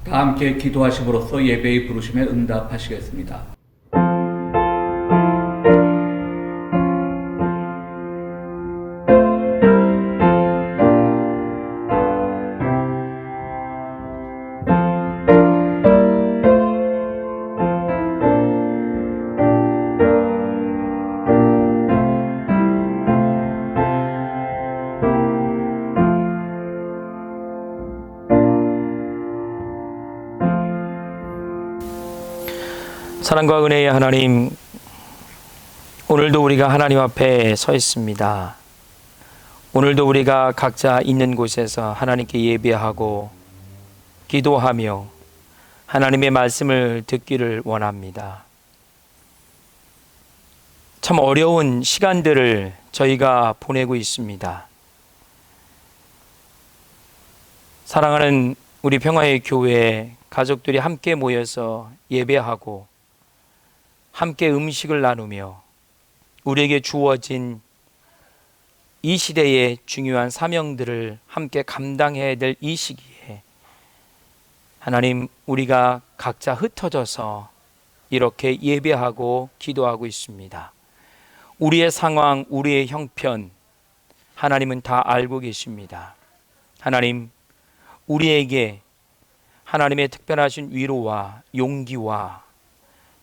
다 함께 기도하심으로써 예배의 부르심에 응답하시겠습니다. 사랑과 은혜의 하나님, 오늘도 우리가 하나님 앞에 서 있습니다. 오늘도 우리가 각자 있는 곳에서 하나님께 예배하고 기도하며 하나님의 말씀을 듣기를 원합니다. 참 어려운 시간들을 저희가 보내고 있습니다. 사랑하는 우리 평화의 교회 가족들이 함께 모여서 예배하고 함께 음식을 나누며 우리에게 주어진 이 시대의 중요한 사명들을 함께 감당해야 될 이 시기에 하나님, 우리가 각자 흩어져서 이렇게 예배하고 기도하고 있습니다. 우리의 상황, 우리의 형편 하나님은 다 알고 계십니다. 하나님, 우리에게 하나님의 특별하신 위로와 용기와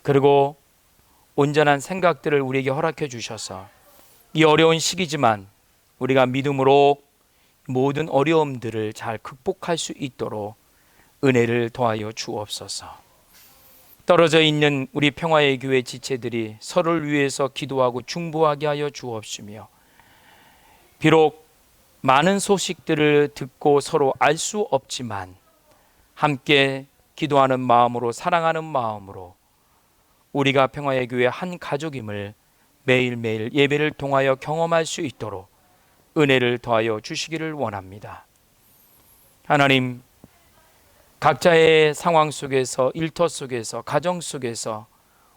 그리고 온전한 생각들을 우리에게 허락해 주셔서 이 어려운 시기지만 우리가 믿음으로 모든 어려움들을 잘 극복할 수 있도록 은혜를 더하여 주옵소서. 떨어져 있는 우리 평화의 교회 지체들이 서로를 위해서 기도하고 중보하게 하여 주옵시며, 비록 많은 소식들을 듣고 서로 알 수 없지만 함께 기도하는 마음으로, 사랑하는 마음으로 우리가 평화의 교회 한 가족임을 매일매일 예배를 통하여 경험할 수 있도록 은혜를 더하여 주시기를 원합니다. 하나님, 각자의 상황 속에서, 일터 속에서, 가정 속에서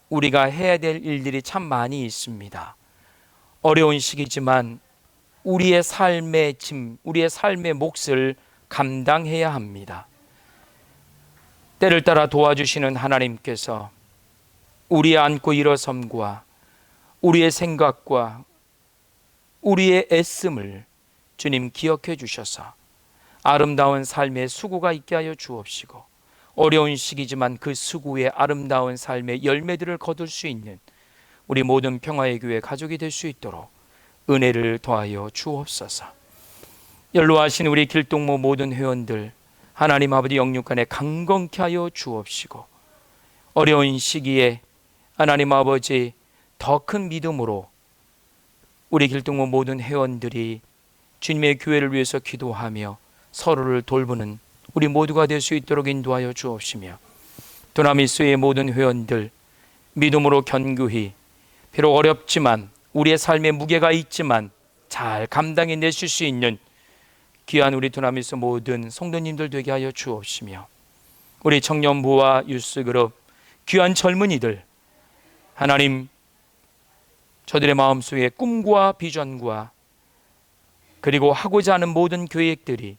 우리가 해야 될 일들이 참 많이 있습니다. 어려운 시기지만 우리의 삶의 짐, 우리의 삶의 몫을 감당해야 합니다. 때를 따라 도와주시는 하나님께서 우리의 안고 일어섬과 우리의 생각과 우리의 애씀을 주님 기억해 주셔서 아름다운 삶의 수고가 있게 하여 주옵시고, 어려운 시기지만 그 수고의 아름다운 삶의 열매들을 거둘 수 있는 우리 모든 평화의 교회 가족이 될 수 있도록 은혜를 더하여 주옵소서. 연로하신 우리 길동무 모든 회원들 하나님 아버지 영육간에 강건케 하여 주옵시고, 어려운 시기에 하나님 아버지 더 큰 믿음으로 우리 길동무 모든 회원들이 주님의 교회를 위해서 기도하며 서로를 돌보는 우리 모두가 될 수 있도록 인도하여 주옵시며, 두나미스의 모든 회원들 믿음으로 견고히, 비록 어렵지만 우리의 삶에 무게가 있지만 잘 감당해 내실 수 있는 귀한 우리 두나미스 모든 성도님들 되게 하여 주옵시며, 우리 청년부와 유스그룹 귀한 젊은이들 하나님, 저들의 마음속에 꿈과 비전과 그리고 하고자 하는 모든 계획들이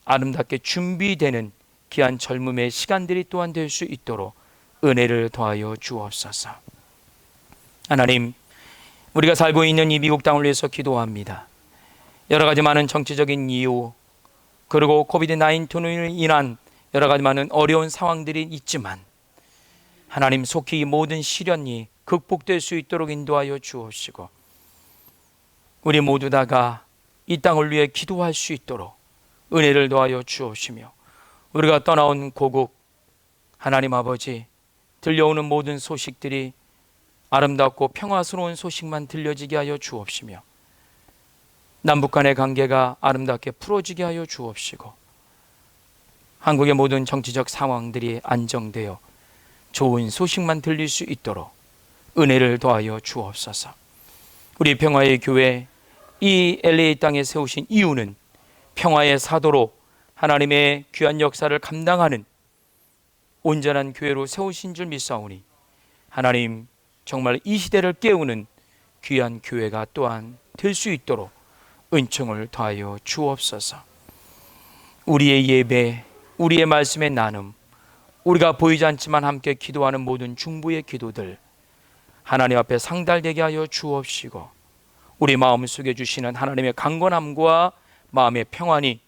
아름답게 준비되는 귀한 젊음의 시간들이 또한 될 수 있도록 은혜를 더하여 주옵소서. 하나님, 우리가 살고 있는 이 미국 땅을 위해서 기도합니다. 여러 가지 많은 정치적인 이유, 그리고 코비드-19로 인한 여러 가지 많은 어려운 상황들이 있지만 하나님, 속히 이 모든 시련이 극복될 수 있도록 인도하여 주옵시고, 우리 모두 다가 이 땅을 위해 기도할 수 있도록 은혜를 더하여 주옵시며, 우리가 떠나온 고국 하나님 아버지, 들려오는 모든 소식들이 아름답고 평화스러운 소식만 들려지게 하여 주옵시며, 남북 간의 관계가 아름답게 풀어지게 하여 주옵시고, 한국의 모든 정치적 상황들이 안정되어 좋은 소식만 들릴 수 있도록 은혜를 더하여 주옵소서. 우리 평화의 교회 이 LA 땅에 세우신 이유는 평화의 사도로 하나님의 귀한 역사를 감당하는 온전한 교회로 세우신 줄 믿사오니, 하나님 정말 이 시대를 깨우는 귀한 교회가 또한 될 수 있도록 은총을 더하여 주옵소서. 우리의 예배, 우리의 말씀의 나눔, 우리가 보이지 않지만 함께 기도하는 모든 중보의 기도들 하나님 앞에 상달되게 하여 주옵시고, 우리 마음속에 주시는 하나님의 강건함과 마음의 평안이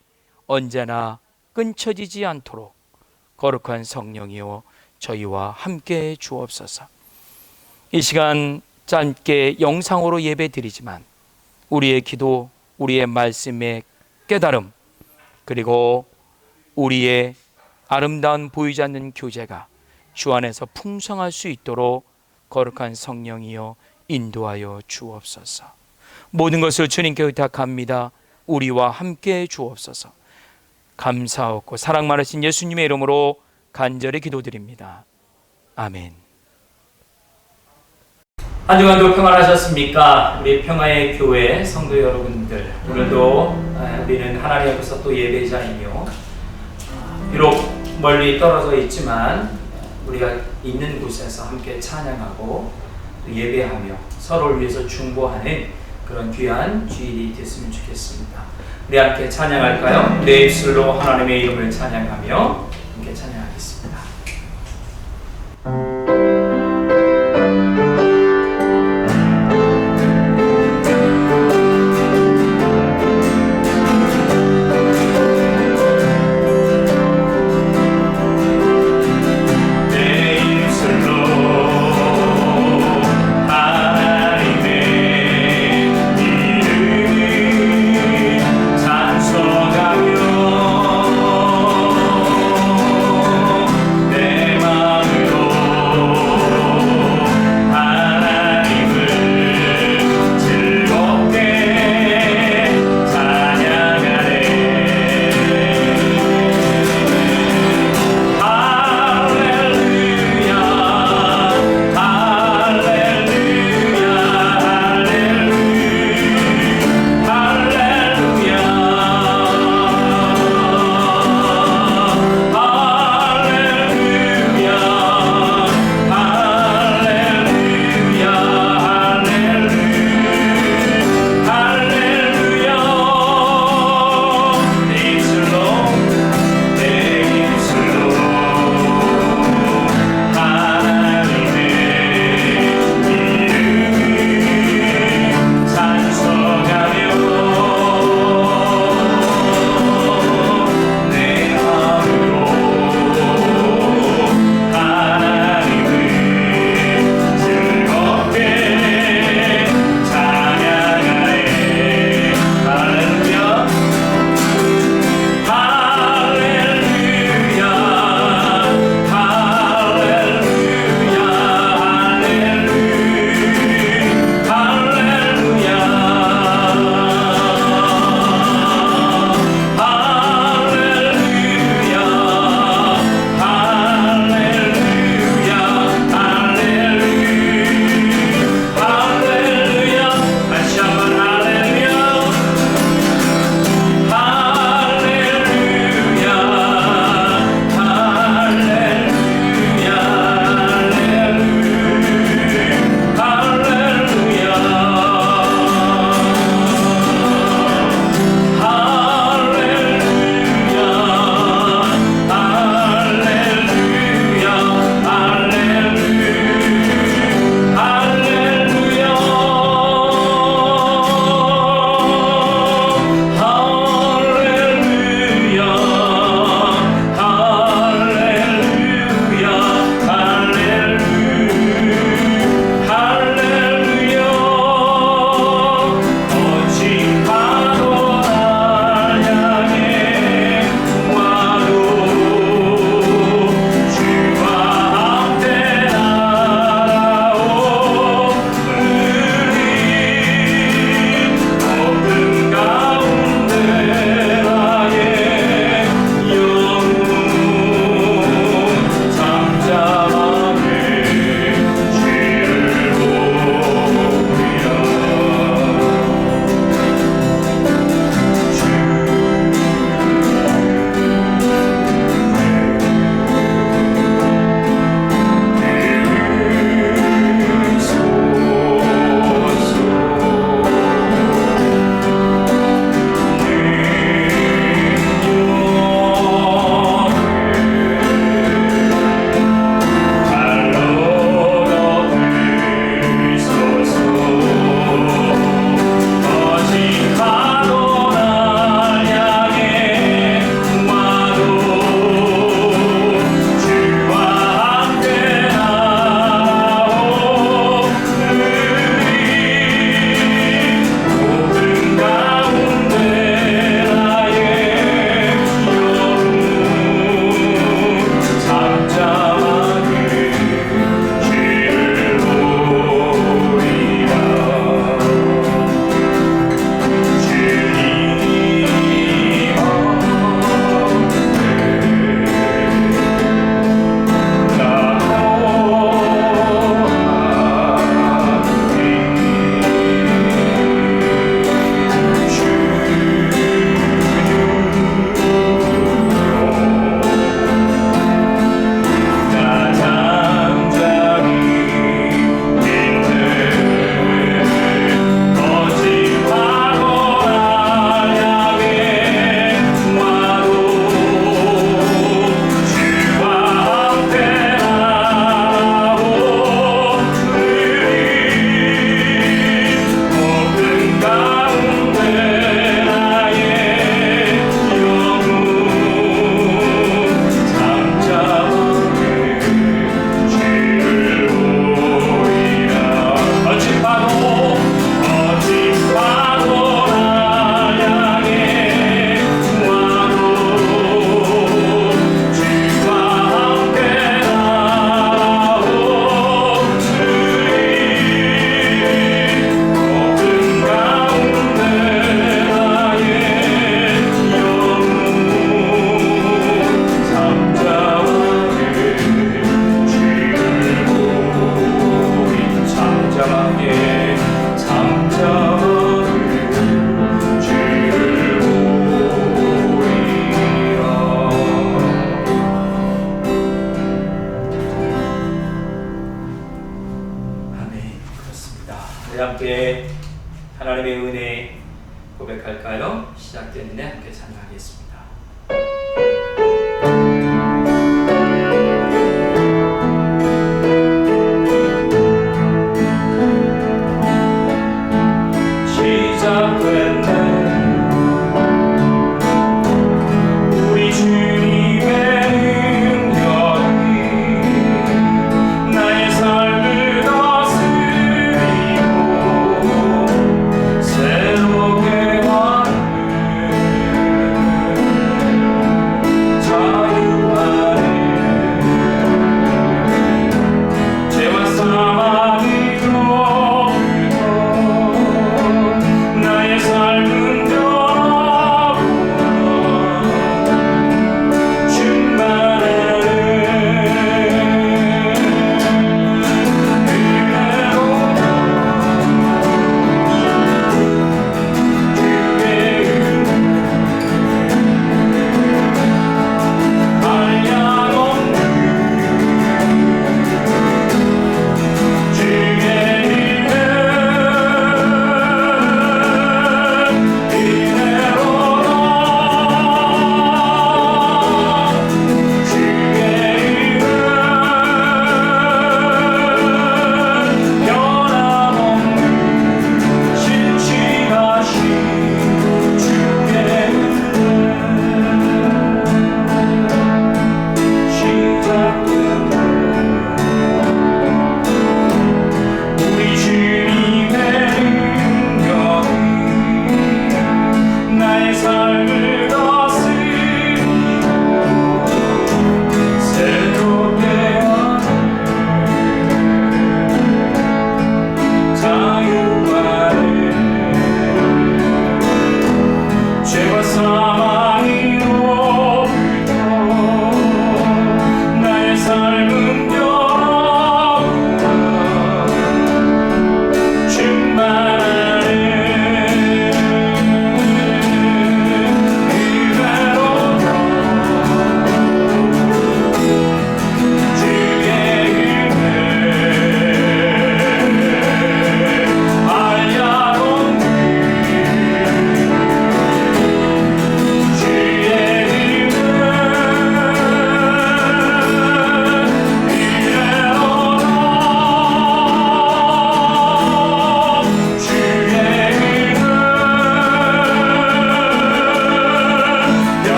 언제나 끊쳐지지 않도록 거룩한 성령이여 저희와 함께 주옵소서. 이 시간 짧게 영상으로 예배드리지만 우리의 기도, 우리의 말씀의 깨달음, 그리고 우리의 아름다운 보이지 않는 교제가 주 안에서 풍성할 수 있도록 거룩한 성령이여 인도하여 주옵소서. 모든 것을 주님께 의탁합니다. 우리와 함께 주옵소서. 감사하고 사랑 많으신 예수님의 이름으로 간절히 기도드립니다. 아멘. 한 주간도 평안하셨습니까? 우리 평화의 교회 성도 여러분들, 오늘도 우리는 하나님 앞에서 또 예배자이며 비록 멀리 떨어져 있지만 우리가 있는 곳에서 함께 찬양하고 예배하며 서로를 위해서 중보하는 그런 귀한 주일이 됐으면 좋겠습니다. 우리 함께 찬양할까요? 내 입술로 하나님의 이름을 찬양하며 함께 찬양하겠습니다. 찬송하며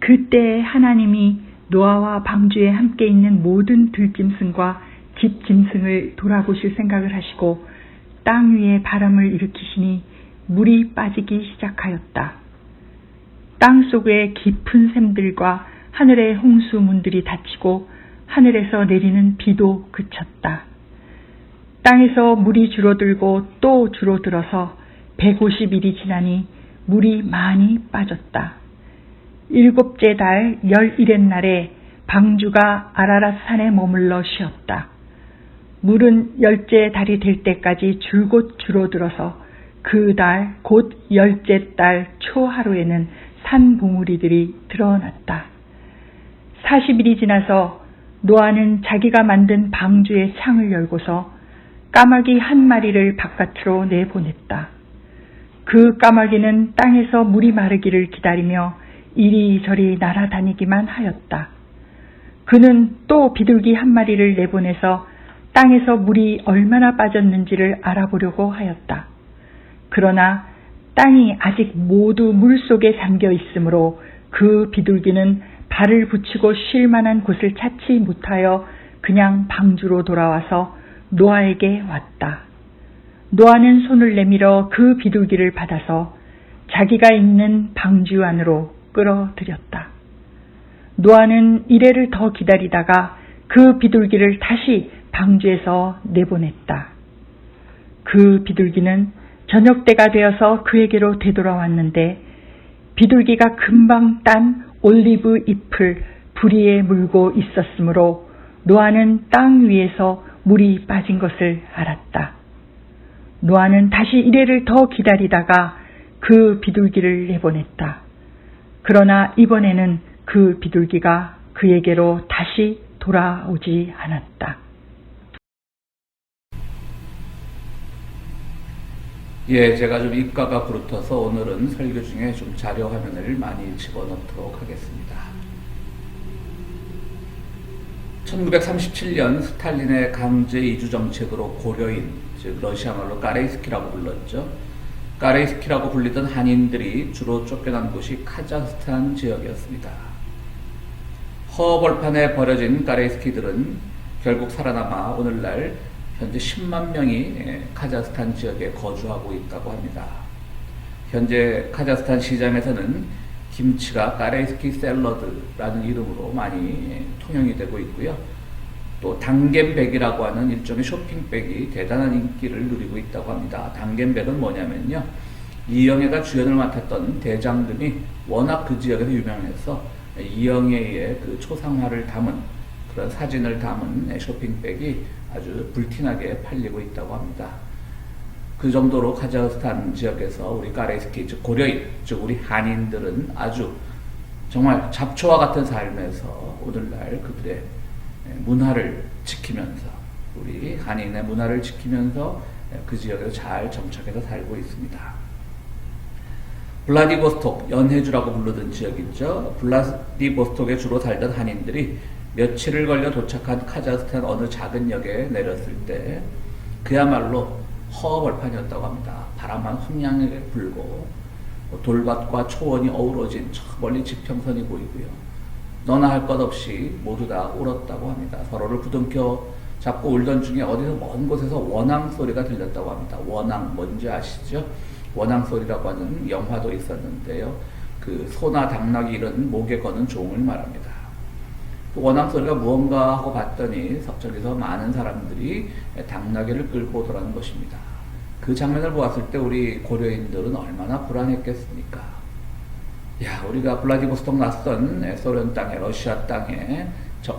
그때 하나님이 노아와 방주에 함께 있는 모든 들짐승과 집짐승을 돌아보실 생각을 하시고 땅 위에 바람을 일으키시니 물이 빠지기 시작하였다. 땅 속의 깊은 샘들과 하늘의 홍수문들이 닫히고 하늘에서 내리는 비도 그쳤다. 땅에서 물이 줄어들고 또 줄어들어서 150일이 지나니 물이 많이 빠졌다. 7째 달 11의 날에 방주가 아라랏 산에 머물러 쉬었다. 물은 10째 달이 될 때까지 줄곧 줄어들어서 그 달 곧 10째 달 초하루에는 산 봉우리들이 드러났다. 40일이 지나서 노아는 자기가 만든 방주의 창을 열고서 까마귀 한 마리를 바깥으로 내보냈다. 그 까마귀는 땅에서 물이 마르기를 기다리며 이리저리 날아다니기만 하였다. 그는 또 비둘기 한 마리를 내보내서 땅에서 물이 얼마나 빠졌는지를 알아보려고 하였다. 그러나 땅이 아직 모두 물 속에 잠겨 있으므로 그 비둘기는 발을 붙이고 쉴 만한 곳을 찾지 못하여 그냥 방주로 돌아와서 노아에게 왔다. 노아는 손을 내밀어 그 비둘기를 받아서 자기가 있는 방주 안으로 끌어들였다. 노아는 이래를 더 기다리다가 그 비둘기를 다시 방주에서 내보냈다. 그 비둘기는 저녁 때가 되어서 그에게로 되돌아왔는데 비둘기가 금방 딴 올리브 잎을 부리에 물고 있었으므로 노아는 땅 위에서 물이 빠진 것을 알았다. 노아는 다시 이래를 더 기다리다가 그 비둘기를 내보냈다. 그러나 이번에는 그 비둘기가 그에게로 다시 돌아오지 않았다. 예, 제가 좀 입가가 부르터서 오늘은 설교 중에 좀 자료 화면을 많이 집어넣도록 하겠습니다. 1937년 스탈린의 강제 이주 정책으로 고려인, 즉 러시아 말로 까레이스키라고 불렀죠. 까레이스키라고 불리던 한인들이 주로 쫓겨난 곳이 카자흐스탄 지역이었습니다. 허벌판에 버려진 까레이스키들은 결국 살아남아 오늘날 현재 10만 명이 카자흐스탄 지역에 거주하고 있다고 합니다. 현재 카자흐스탄 시장에서는 김치가 까레이스키 샐러드라는 이름으로 많이 통용이 되고 있고요. 또 당겐백이라고 하는 일종의 쇼핑백이 대단한 인기를 누리고 있다고 합니다. 당겐백은 뭐냐면요, 이영애가 주연을 맡았던 대장금이 워낙 그 지역에서 유명해서 이영애의 그 초상화를 담은 그런 사진을 담은 쇼핑백이 아주 불티나게 팔리고 있다고 합니다. 그 정도로 카자흐스탄 지역에서 우리 까레이스키, 즉 고려인, 즉 우리 한인들은 아주 정말 잡초와 같은 삶에서 오늘날 그들의 문화를 지키면서, 우리 한인의 문화를 지키면서 그 지역에서 잘 정착해서 살고 있습니다. 블라디보스톡, 연해주라고 부르던 지역이죠. 블라디보스톡에 주로 살던 한인들이 며칠을 걸려 도착한 카자흐스탄 어느 작은 역에 내렸을 때 그야말로 허벌판이었다고 합니다. 바람만 황량하게 불고 돌밭과 초원이 어우러진 저 멀리 지평선이 보이고요. 너나 할 것 없이 모두 다 울었다고 합니다. 서로를 부둥켜 잡고 울던 중에 어디서 먼 곳에서 원앙 소리가 들렸다고 합니다. 원앙 뭔지 아시죠? 원앙 소리라고 하는 영화도 있었는데요. 그 소나 당나귀 이런 목에 거는 종을 말합니다. 원앙 소리가 무언가 하고 봤더니 저기서 많은 사람들이 당나귀를 끌고 오더라는 것입니다. 그 장면을 보았을 때 우리 고려인들은 얼마나 불안했겠습니까? 야, 우리가 블라디보스톡 낯선 소련 땅에, 러시아 땅에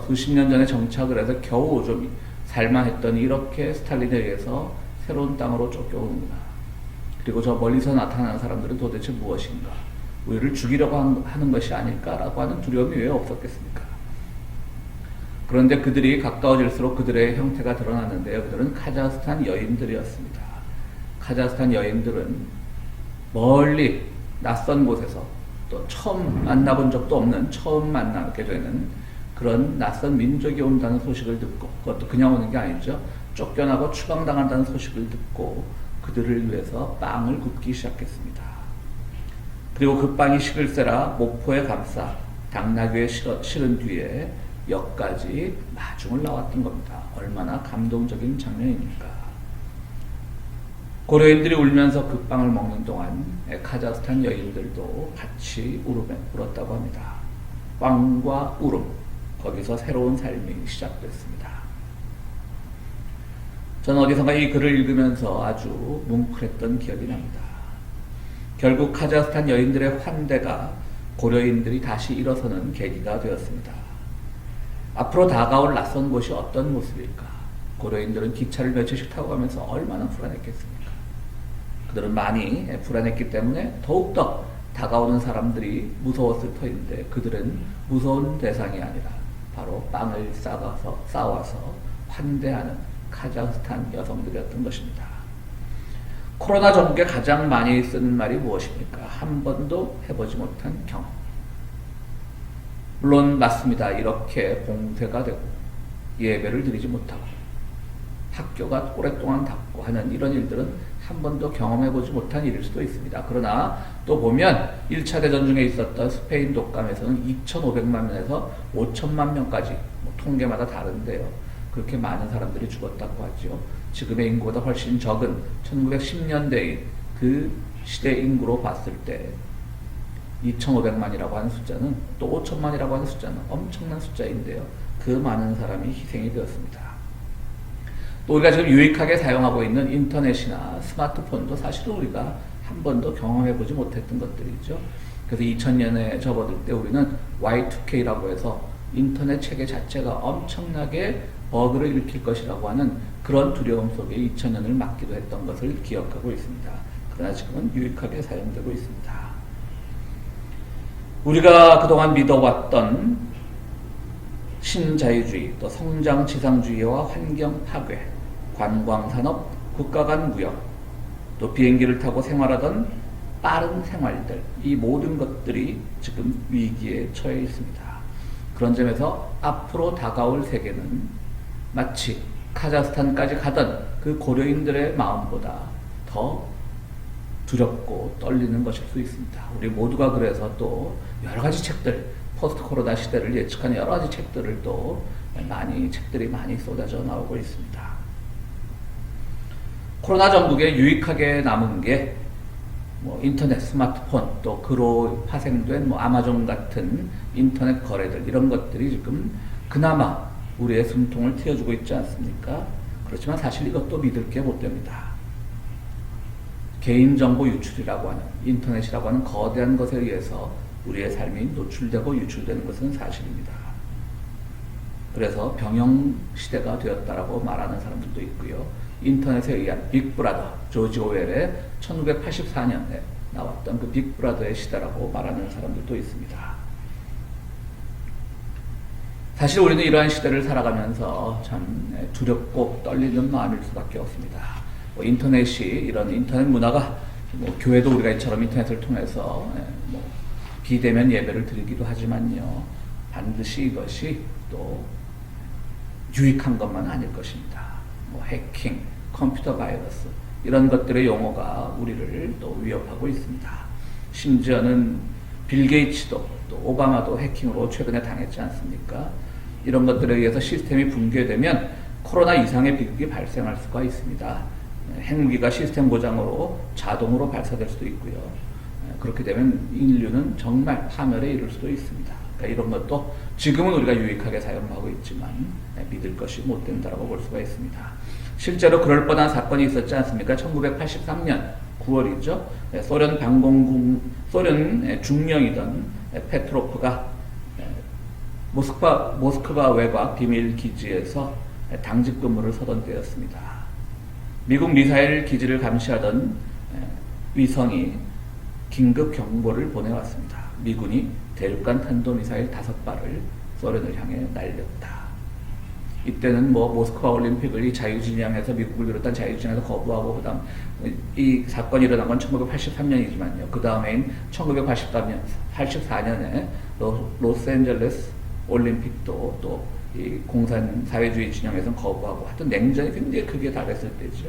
수십 년 전에 정착을 해서 겨우 좀 살만했더니 이렇게 스탈린에 의해서 새로운 땅으로 쫓겨오는구나. 그리고 저 멀리서 나타나는 사람들은 도대체 무엇인가? 우리를 죽이려고 하는 것이 아닐까라고 하는 두려움이 왜 없었겠습니까? 그런데 그들이 가까워질수록 그들의 형태가 드러났는데요. 그들은 카자흐스탄 여인들이었습니다. 카자흐스탄 여인들은 멀리 낯선 곳에서 또 처음 만나본 적도 없는, 처음 만나게 되는 그런 낯선 민족이 온다는 소식을 듣고, 그것도 그냥 오는 게 아니죠. 쫓겨나고 추방당한다는 소식을 듣고 그들을 위해서 빵을 굽기 시작했습니다. 그리고 그 빵이 식을세라 목포에 감싸 당나귀에 실은 뒤에 역까지 마중을 나왔던 겁니다. 얼마나 감동적인 장면입니까? 고려인들이 울면서 그 빵을 먹는 동안 카자흐스탄 여인들도 같이 울었다고 합니다. 빵과 울음, 거기서 새로운 삶이 시작됐습니다. 저는 어디선가 이 글을 읽으면서 아주 뭉클했던 기억이 납니다. 결국 카자흐스탄 여인들의 환대가 고려인들이 다시 일어서는 계기가 되었습니다. 앞으로 다가올 낯선 곳이 어떤 모습일까? 고려인들은 기차를 며칠씩 타고 가면서 얼마나 불안했겠습니까? 그들은 많이 불안했기 때문에 더욱더 다가오는 사람들이 무서웠을 터인데 그들은 무서운 대상이 아니라 바로 빵을 싸와서 환대하는 카자흐스탄 여성들이었던 것입니다. 코로나 전국에 가장 많이 쓰는 말이 무엇입니까? 한 번도 해보지 못한 경험. 물론 맞습니다. 이렇게 봉쇄가 되고 예배를 드리지 못하고 학교가 오랫동안 닫고 하는 이런 일들은 한 번도 경험해보지 못한 일일 수도 있습니다. 그러나 또 보면 1차 대전 중에 있었던 스페인 독감에서는 2,500만 명에서 5천만 명까지 통계마다 다른데요. 그렇게 많은 사람들이 죽었다고 하죠. 지금의 인구보다 훨씬 적은 1910년대의 그 시대 인구로 봤을 때 2,500만이라고 하는 숫자는 또 5천만이라고 하는 숫자는 엄청난 숫자인데요. 그 많은 사람이 희생이 되었습니다. 또 우리가 지금 유익하게 사용하고 있는 인터넷이나 스마트폰도 사실은 우리가 한 번도 경험해보지 못했던 것들이죠. 그래서 2000년에 접어들 때 우리는 Y2K라고 해서 인터넷 체계 자체가 엄청나게 버그를 일으킬 것이라고 하는 그런 두려움 속에 2000년을 맞기도 했던 것을 기억하고 있습니다. 그러나 지금은 유익하게 사용되고 있습니다. 우리가 그동안 믿어왔던 신자유주의, 또 성장지상주의와 환경 파괴, 관광산업, 국가 간 무역, 또 비행기를 타고 생활하던 빠른 생활들, 이 모든 것들이 지금 위기에 처해 있습니다. 그런 점에서 앞으로 다가올 세계는 마치 카자흐스탄까지 가던 그 고려인들의 마음보다 더 두렵고 떨리는 것일 수 있습니다. 우리 모두가 그래서 또 여러 가지 책들, 포스트 코로나 시대를 예측하는 여러 가지 책들을 또 책들이 많이 쏟아져 나오고 있습니다. 코로나 전국에 유익하게 남은 게 인터넷, 스마트폰, 또 그로 파생된 아마존 같은 인터넷 거래들, 이런 것들이 지금 그나마 우리의 숨통을 트여주고 있지 않습니까? 그렇지만 사실 이것도 믿을 게 못 됩니다. 개인정보 유출이라고 하는, 인터넷이라고 하는 거대한 것에 의해서 우리의 삶이 노출되고 유출되는 것은 사실입니다. 그래서 병영 시대가 되었다라고 말하는 사람들도 있고요. 인터넷에 의한 빅브라더, 조지 오웰의 1984년에 나왔던 그 빅브라더의 시대라고 말하는 사람들도 있습니다. 사실 우리는 이러한 시대를 살아가면서 참 두렵고 떨리는 마음일 수밖에 없습니다. 인터넷이, 이런 인터넷 문화가 교회도 우리가 이처럼 인터넷을 통해서 비대면 예배를 드리기도 하지만요, 반드시 이것이 또 유익한 것만 아닐 것입니다. 해킹, 컴퓨터 바이러스, 이런 것들의 용어가 우리를 또 위협하고 있습니다. 심지어는 빌 게이츠도, 또 오바마도 해킹으로 최근에 당했지 않습니까? 이런 것들에 의해서 시스템이 붕괴되면 코로나 이상의 비극이 발생할 수가 있습니다. 핵무기가 시스템 고장으로 자동으로 발사될 수도 있고요. 그렇게 되면 인류는 정말 파멸에 이를 수도 있습니다. 그러니까 이런 것도 지금은 우리가 유익하게 사용하고 있지만 믿을 것이 못 된다고 볼 수가 있습니다. 실제로 그럴 뻔한 사건이 있었지 않습니까? 1983년 9월이죠. 소련 중령이던 페트로프가 모스크바 외곽 비밀 기지에서 당직 근무를 서던 때였습니다. 미국 미사일 기지를 감시하던 위성이 긴급 경보를 보내왔습니다. 미군이 대륙간 탄도미사일 5발을 소련을 향해 날렸다. 이때는 모스크바 올림픽을 이 자유진영에서, 미국을 비롯한 자유진영에서 거부하고, 그 다음 이 사건이 일어난 건 1983년이지만요. 그 다음에인 1984년에 로스앤젤레스 올림픽도 또 이 공산 사회주의 진영에서는 거부하고, 하여튼 냉전이 굉장히 크게 달했을 때죠.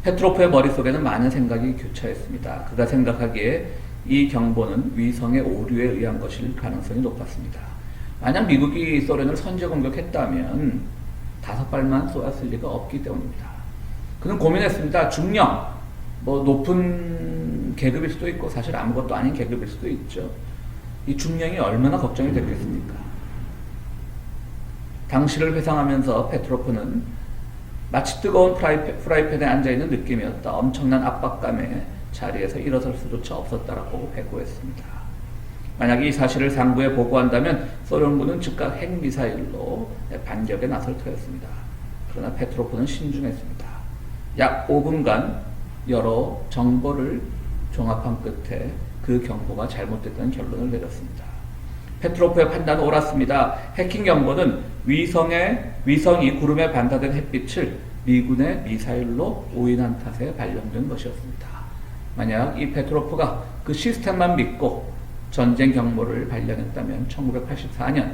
페트로프의 머릿속에는 많은 생각이 교차했습니다. 그가 생각하기에 이 경보는 위성의 오류에 의한 것일 가능성이 높았습니다. 만약 미국이 소련을 선제 공격했다면 5발만 쏘았을 리가 없기 때문입니다. 그는 고민했습니다. 중령, 높은 계급일 수도 있고 사실 아무것도 아닌 계급일 수도 있죠. 이 중령이 얼마나 걱정이 됐겠습니까? 당시를 회상하면서 페트로프는 마치 뜨거운 프라이팬에 앉아있는 느낌이었다. 엄청난 압박감에 자리에서 일어설 수조차 없었다라고 회고했습니다. 만약 이 사실을 상부에 보고한다면 소련군은 즉각 핵미사일로 반격에 나설 터였습니다. 그러나 페트로프는 신중했습니다. 약 5분간 여러 정보를 종합한 끝에 그 경보가 잘못됐다는 결론을 내렸습니다. 페트로프의 판단은 옳았습니다. 해킹 경보는 위성이 구름에 반사된 햇빛을 미군의 미사일로 오인한 탓에 발령된 것이었습니다. 만약 이 페트로프가 그 시스템만 믿고 전쟁 경보를 발령했다면 1983년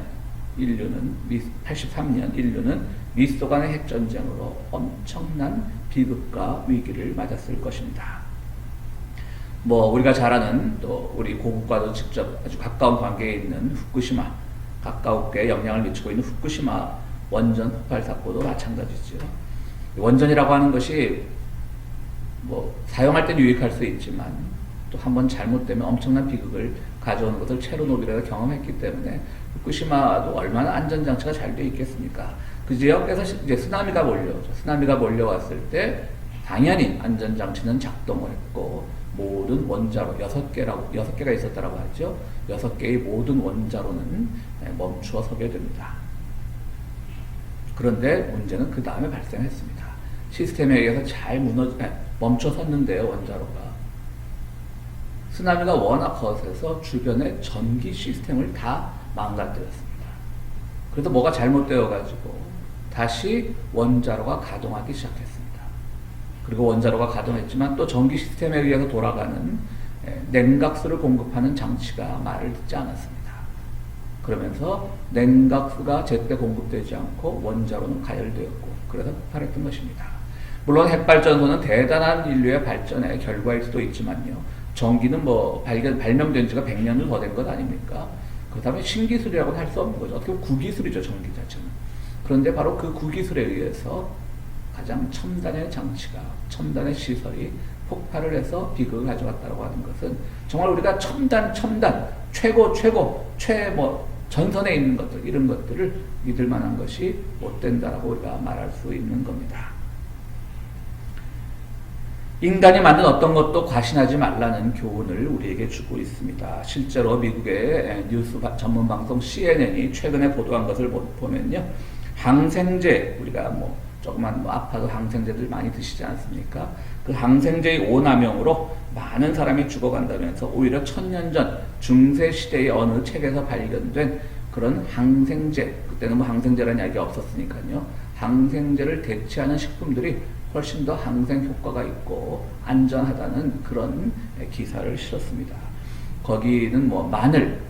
인류는 미소 간의 핵전쟁으로 엄청난 비극과 위기를 맞았을 것입니다. 우리가 잘 아는 또 우리 고국과도 직접 아주 가까운 관계에 있는 후쿠시마, 가까우게 영향을 미치고 있는 후쿠시마 원전 폭발 사고도 마찬가지죠. 원전이라고 하는 것이 사용할 땐 유익할 수 있지만 또 한번 잘못되면 엄청난 비극을 가져오는 것을 체르노빌에서 경험했기 때문에 후쿠시마도 얼마나 안전장치가 잘 되어 있겠습니까? 그 지역에서 이제 쓰나미가 몰려오죠. 쓰나미가 몰려왔을 때 당연히 안전장치는 작동을 했고 모든 원자로 6개가 있었다라고 하죠. 6개의 모든 원자로는 멈추어 서게 됩니다. 그런데 문제는 그 다음에 발생했습니다. 시스템에 의해서 잘 멈춰 섰는데요, 원자로가. 쓰나미가 워낙 거세서 주변의 전기 시스템을 다 망가뜨렸습니다. 그래서 뭐가 잘못되어가지고 다시 원자로가 가동하기 시작했습니다. 그리고 원자로가 가동했지만 또 전기 시스템에 의해서 돌아가는 냉각수를 공급하는 장치가 말을 듣지 않았습니다. 그러면서 냉각수가 제때 공급되지 않고 원자로는 가열되었고 그래서 폭발했던 것입니다. 물론 핵발전소는 대단한 인류의 발전의 결과일 수도 있지만요. 전기는 발명된 지가 100년도 더 된 것 아닙니까? 그렇다면 신기술이라고는 할 수 없는 거죠. 어떻게 보면 구기술이죠, 전기 자체는. 그런데 바로 그 구기술에 의해서 가장 첨단의 장치가, 첨단의 시설이 폭발을 해서 비극을 가져갔다고 하는 것은 정말 우리가 첨단, 최고, 전선에 있는 것들, 이런 것들을 믿을 만한 것이 못 된다라고 우리가 말할 수 있는 겁니다. 인간이 만든 어떤 것도 과신하지 말라는 교훈을 우리에게 주고 있습니다. 실제로 미국의 뉴스 전문 방송 CNN이 최근에 보도한 것을 보면요. 항생제, 우리가 조그만 아파도 항생제들 많이 드시지 않습니까? 그 항생제의 오남용으로 많은 사람이 죽어간다면서 오히려 1000년 전 중세시대의 어느 책에서 발견된 그런 항생제, 그때는 항생제라는 이야기가 없었으니까요. 항생제를 대체하는 식품들이 훨씬 더 항생 효과가 있고 안전하다는 그런 기사를 실었습니다. 거기는 마늘,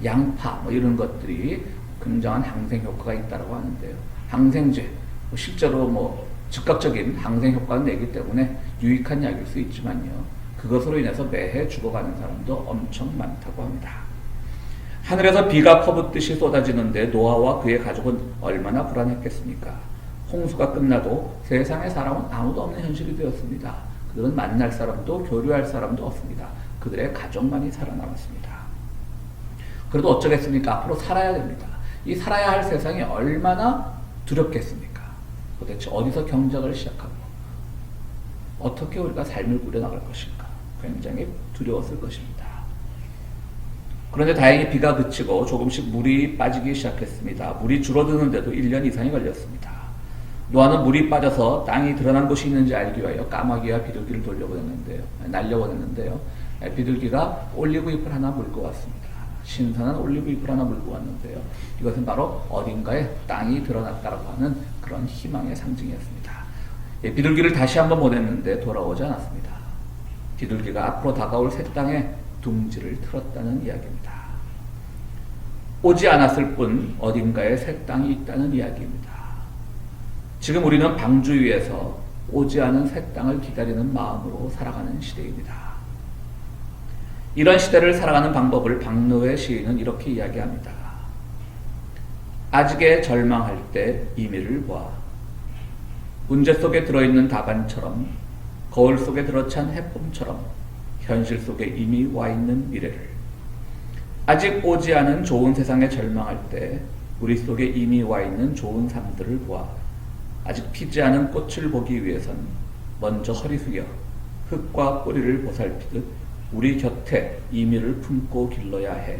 양파 이런 것들이 굉장한 항생 효과가 있다고 하는데요. 항생제, 실제로 즉각적인 항생 효과는 내기 때문에 유익한 약일 수 있지만요. 그것으로 인해서 매해 죽어가는 사람도 엄청 많다고 합니다. 하늘에서 비가 퍼붓듯이 쏟아지는데 노아와 그의 가족은 얼마나 불안했겠습니까? 홍수가 끝나도 세상에 사람은 아무도 없는 현실이 되었습니다. 그들은 만날 사람도 교류할 사람도 없습니다. 그들의 가족만이 살아남았습니다. 그래도 어쩌겠습니까? 앞으로 살아야 됩니다. 이 살아야 할 세상이 얼마나 두렵겠습니까? 도대체 어디서 경작을 시작하고 어떻게 우리가 삶을 꾸려나갈 것인가? 굉장히 두려웠을 것입니다. 그런데 다행히 비가 그치고 조금씩 물이 빠지기 시작했습니다. 물이 줄어드는데도 1년 이상이 걸렸습니다. 노아는 물이 빠져서 땅이 드러난 곳이 있는지 알기 위하여 까마귀와 비둘기를 날려보냈는데요. 비둘기가 올리브잎을 하나 물고 왔습니다. 신선한 올리브잎을 하나 물고 왔는데요. 이것은 바로 어딘가에 땅이 드러났다고 하는 그런 희망의 상징이었습니다. 비둘기를 다시 한번 보냈는데 돌아오지 않았습니다. 비둘기가 앞으로 다가올 새 땅에 둥지를 틀었다는 이야기입니다. 오지 않았을 뿐 어딘가에 새 땅이 있다는 이야기입니다. 지금 우리는 방주 위에서 오지 않은 새 땅을 기다리는 마음으로 살아가는 시대입니다. 이런 시대를 살아가는 방법을 박노해 시인은 이렇게 이야기합니다. 아직에 절망할 때 이미를 보아. 문제 속에 들어있는 답안처럼, 거울 속에 들어찬 해품처럼 현실 속에 이미 와 있는 미래를, 아직 오지 않은 좋은 세상에 절망할 때 우리 속에 이미 와 있는 좋은 삶들을 보아 아직 피지 않은 꽃을 보기 위해선 먼저 허리 숙여 흙과 뿌리를 보살피듯 우리 곁에 이미를 품고 길러야 해.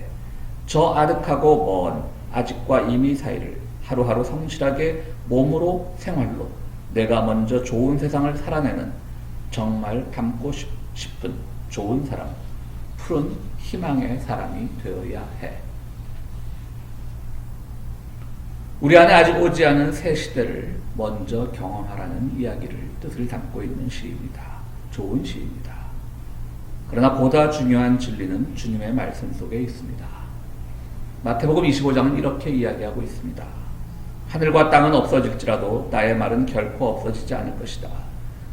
저 아득하고 먼 아직과 이미 사이를 하루하루 성실하게 몸으로 생활로 내가 먼저 좋은 세상을 살아내는 정말 닮고 싶은 좋은 사람, 푸른 희망의 사람이 되어야 해. 우리 안에 아직 오지 않은 새 시대를 먼저 경험하라는 이야기를 뜻을 담고 있는 시입니다. 좋은 시입니다. 그러나 보다 중요한 진리는 주님의 말씀 속에 있습니다. 마태복음 25장은 이렇게 이야기하고 있습니다. 하늘과 땅은 없어질지라도 나의 말은 결코 없어지지 않을 것이다.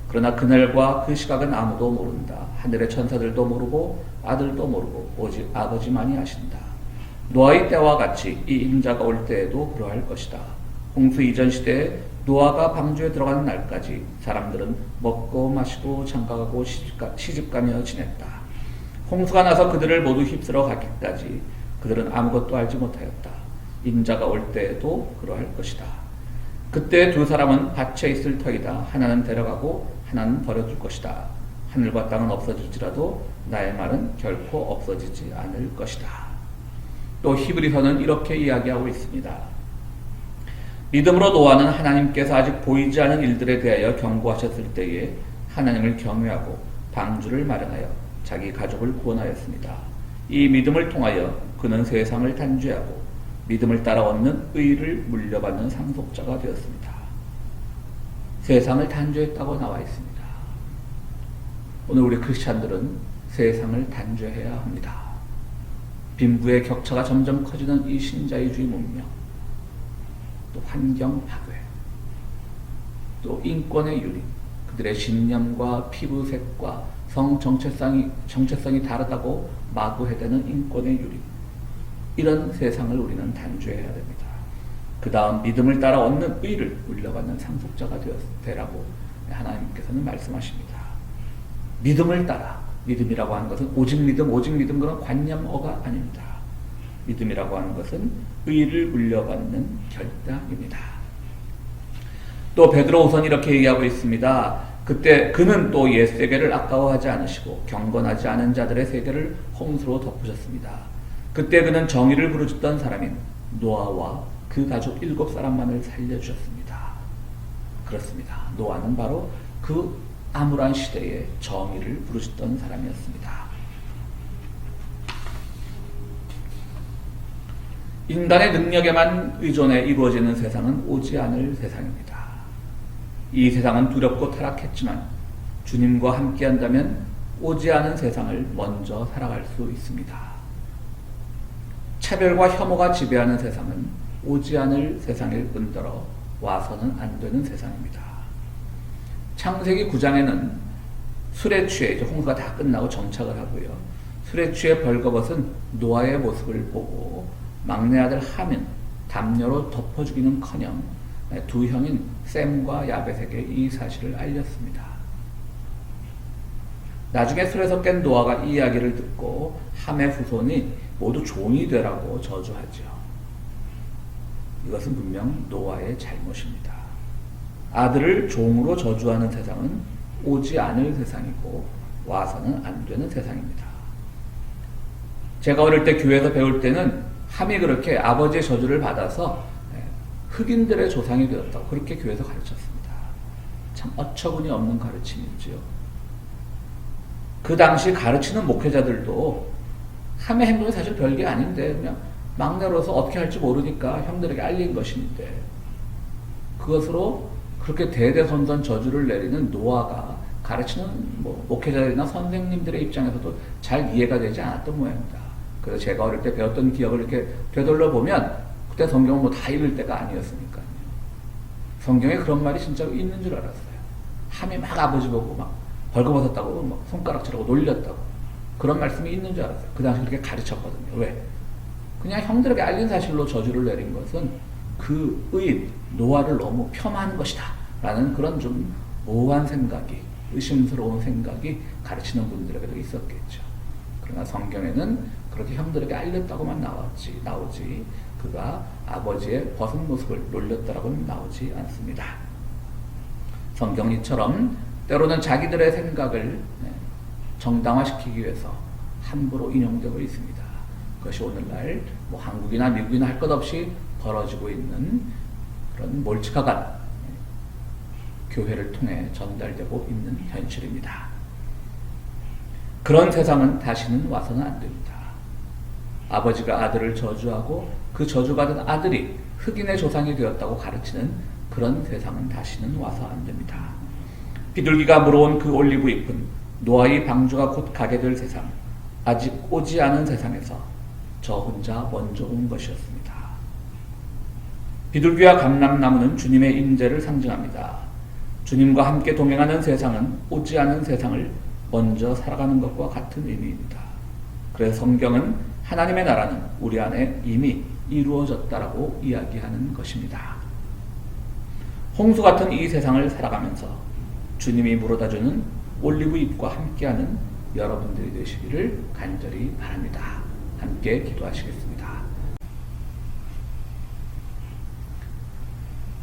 그러나 그날과 그 시각은 아무도 모른다. 하늘의 천사들도 모르고 아들도 모르고 오직 아버지만이 아신다. 노아의 때와 같이 이 인자가 올 때에도 그러할 것이다. 홍수 이전 시대에 노아가 방주에 들어가는 날까지 사람들은 먹고 마시고 장가가고 시집가며 지냈다. 홍수가 나서 그들을 모두 휩쓸어 가기까지 그들은 아무것도 알지 못하였다. 인자가 올 때에도 그러할 것이다. 그때 두 사람은 밭에 있을 터이다. 하나는 데려가고 하나는 버려둘 것이다. 하늘과 땅은 없어질지라도 나의 말은 결코 없어지지 않을 것이다. 또 히브리서는 이렇게 이야기하고 있습니다. 믿음으로 노아는 하나님께서 아직 보이지 않은 일들에 대하여 경고하셨을 때에 하나님을 경외하고 방주를 마련하여 자기 가족을 구원하였습니다. 이 믿음을 통하여 그는 세상을 단죄하고 믿음을 따라 얻는 의를 물려받는 상속자가 되었습니다. 세상을 단죄했다고 나와 있습니다. 오늘 우리 크리스찬들은 세상을 단죄해야 합니다. 빈부의 격차가 점점 커지는 이 신자유주의 문명, 또 환경 파괴, 또 인권의 유린, 그들의 신념과 피부색과 성 정체성이 다르다고 마구해대는 인권의 유린, 이런 세상을 우리는 단죄해야 됩니다. 그 다음 믿음을 따라 얻는 의를 물려받는 상속자가 되라고 하나님께서는 말씀하십니다. 믿음을 따라, 믿음이라고 하는 것은 오직 믿음 그런 관념어가 아닙니다. 믿음이라고 하는 것은 의를 물려받는 결단입니다. 또 베드로후서는 이렇게 얘기하고 있습니다. 그때 그는 또 옛 세계를 아까워하지 않으시고 경건하지 않은 자들의 세계를 홍수로 덮으셨습니다. 그때 그는 정의를 부르짖던 사람인 노아와 그 가족 7사람만을 살려주셨습니다. 그렇습니다. 노아는 바로 그 암울한 시대에 정의를 부르짖던 사람이었습니다. 인간의 능력에만 의존해 이루어지는 세상은 오지 않을 세상입니다. 이 세상은 두렵고 타락했지만 주님과 함께한다면 오지 않은 세상을 먼저 살아갈 수 있습니다. 차별과 혐오가 지배하는 세상은 오지 않을 세상일 뿐더러 와서는 안 되는 세상입니다. 창세기 9장에는 술에 취해 이제 홍수가 다 끝나고 정착을 하고요. 술에 취해 벌거벗은 노아의 모습을 보고 막내 아들 함은 담요로 덮어 죽이는커녕 두 형인 셈과 야벳에게 이 사실을 알렸습니다. 나중에 술에서 깬 노아가 이 이야기를 듣고 함의 후손이 모두 종이 되라고 저주하죠. 이것은 분명 노아의 잘못입니다. 아들을 종으로 저주하는 세상은 오지 않을 세상이고 와서는 안 되는 세상입니다. 제가 어릴 때 교회에서 배울 때는 함이 그렇게 아버지의 저주를 받아서 흑인들의 조상이 되었다고 그렇게 교회에서 가르쳤습니다. 참 어처구니 없는 가르침이지요. 그 당시 가르치는 목회자들도 함의 행동이 사실 별게 아닌데 그냥 막내로서 어떻게 할지 모르니까 형들에게 알린 것인데 그것으로 그렇게 대대손손 저주를 내리는 노아가 가르치는 목회자들이나 선생님들의 입장에서도 잘 이해가 되지 않았던 모양입니다. 그래서 제가 어릴 때 배웠던 기억을 이렇게 되돌려 보면 그때 성경은 다 읽을 때가 아니었으니까요. 성경에 그런 말이 진짜로 있는 줄 알았어요. 함이 막 아버지 보고 막 벌거벗었다고 막 손가락질하고 놀렸다고. 그런 말씀이 있는 줄 알았어요. 그 당시 그렇게 가르쳤거든요. 왜? 그냥 형들에게 알린 사실로 저주를 내린 것은 그 의인 노아를 너무 폄하하는 것이다 라는 그런 좀 모호한 생각이, 의심스러운 생각이 가르치는 분들에게도 있었겠죠. 그러나 성경에는 그렇게 형들에게 알렸다고만 나오지 그가 아버지의 벗은 모습을 놀렸다라고는 나오지 않습니다. 성경 이처럼 때로는 자기들의 생각을 정당화시키기 위해서 함부로 인용되고 있습니다. 그것이 오늘날 뭐 한국이나 미국이나 할 것 없이 벌어지고 있는 그런 몰치카간 교회를 통해 전달되고 있는 현실입니다. 그런 세상은 다시는 와서는 안 됩니다. 아버지가 아들을 저주하고 그 저주받은 아들이 흑인의 조상이 되었다고 가르치는 그런 세상은 다시는 와서 안 됩니다. 비둘기가 물어온 그 올리브 잎은 노아의 방주가 곧 가게 될 세상, 아직 오지 않은 세상에서 저 혼자 먼저 온 것이었습니다. 비둘기와 감람나무는 주님의 임재를 상징합니다. 주님과 함께 동행하는 세상은 오지 않은 세상을 먼저 살아가는 것과 같은 의미입니다. 그래서 성경은 하나님의 나라는 우리 안에 이미 이루어졌다라고 이야기하는 것입니다. 홍수 같은 이 세상을 살아가면서 주님이 물어다주는 올리브 잎과 함께하는 여러분들이 되시기를 간절히 바랍니다. 함께 기도하시겠습니다.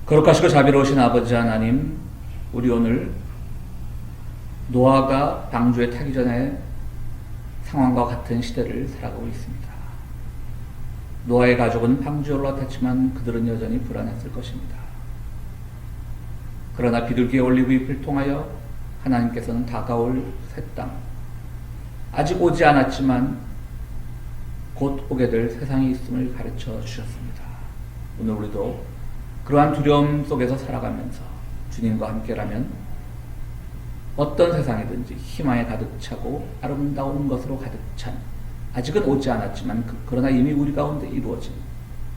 거룩하시고 자비로우신 아버지 하나님, 우리 오늘 노아가 방주에 타기 전에 상황과 같은 시대를 살아가고 있습니다. 노아의 가족은 방주에 올라탔지만 그들은 여전히 불안했을 것입니다. 그러나 비둘기의 올리브 잎을 통하여 하나님께서는 다가올 새 땅, 아직 오지 않았지만 곧 오게 될 세상이 있음을 가르쳐 주셨습니다. 오늘 우리도 그러한 두려움 속에서 살아가면서 주님과 함께라면 어떤 세상이든지 희망에 가득 차고 아름다운 것으로 가득 찬, 아직은 오지 않았지만 그러나 이미 우리 가운데 이루어진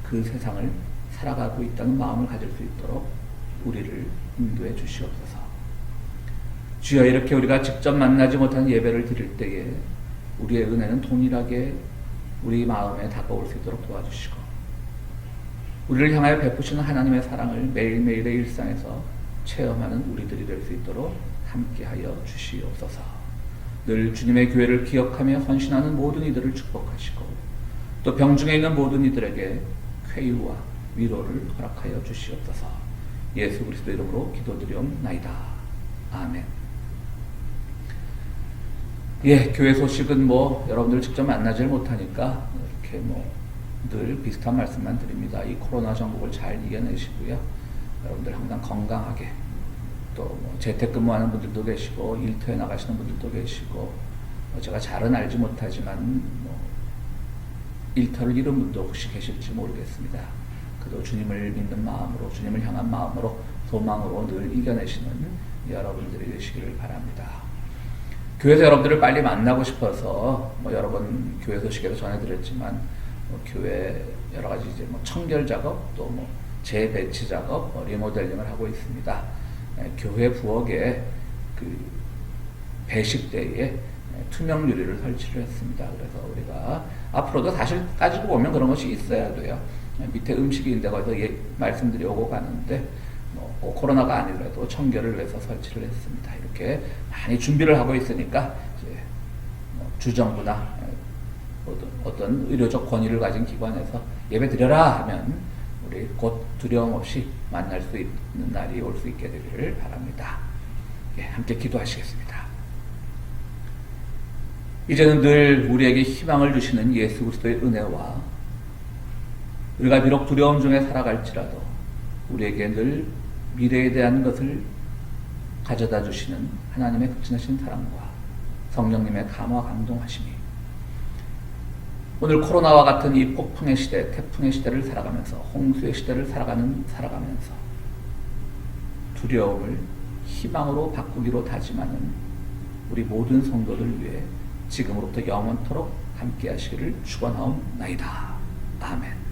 그 세상을 살아가고 있다는 마음을 가질 수 있도록 우리를 인도해 주시옵소서. 주여, 이렇게 우리가 직접 만나지 못한 예배를 드릴 때에 우리의 은혜는 동일하게 우리 마음에 다가올 수 있도록 도와주시고, 우리를 향하여 베푸시는 하나님의 사랑을 매일매일의 일상에서 체험하는 우리들이 될 수 있도록 함께하여 주시옵소서. 늘 주님의 교회를 기억하며 헌신하는 모든 이들을 축복하시고, 또 병중에 있는 모든 이들에게 쾌유와 위로를 허락하여 주시옵소서. 예수 그리스도 이름으로 기도드리옵나이다. 아멘. 예, 교회 소식은 여러분들 직접 만나질 못하니까 이렇게 늘 비슷한 말씀만 드립니다. 이 코로나 전국을 잘 이겨내시고요. 여러분들 항상 건강하게, 또 재택근무하는 분들도 계시고 일터에 나가시는 분들도 계시고, 제가 잘은 알지 못하지만 일터를 잃은 분도 혹시 계실지 모르겠습니다. 그래도 주님을 믿는 마음으로, 주님을 향한 마음으로, 소망으로 늘 이겨내시는 여러분들이 되시기를 바랍니다. 교회에서 여러분들을 빨리 만나고 싶어서 여러 번 교회 소식에도 전해드렸지만 교회 여러 가지 이제 청결 작업, 또 재배치 작업, 리모델링을 하고 있습니다. 교회 부엌에 그 배식대에 투명 유리를 설치를 했습니다. 그래서 우리가 앞으로도 사실 따지고 보면 그런 것이 있어야 돼요. 밑에 음식인데 거기서 말씀들이 오고 가는데 꼭 코로나가 아니더라도 청결을 위해서 설치를 했습니다. 이렇게 많이 준비를 하고 있으니까 이제 주정부나 어떤 의료적 권위를 가진 기관에서 예배 드려라 하면 우리 곧 두려움 없이 만날 수 있는 날이 올 수 있게 되기를 바랍니다. 예, 함께 기도하시겠습니다. 이제는 늘 우리에게 희망을 주시는 예수 그리스도의 은혜와, 우리가 비록 두려움 중에 살아갈지라도 우리에게 늘 미래에 대한 것을 가져다 주시는 하나님의 극진하신 사랑과 성령님의 감화 감동하심이 오늘 코로나와 같은 이 폭풍의 시대, 태풍의 시대를 살아가면서, 홍수의 시대를 살아가면서 두려움을 희망으로 바꾸기로 다짐하는 우리 모든 성도들 위해 지금으로부터 영원토록 함께 하시기를 축원하옵나이다. 아멘.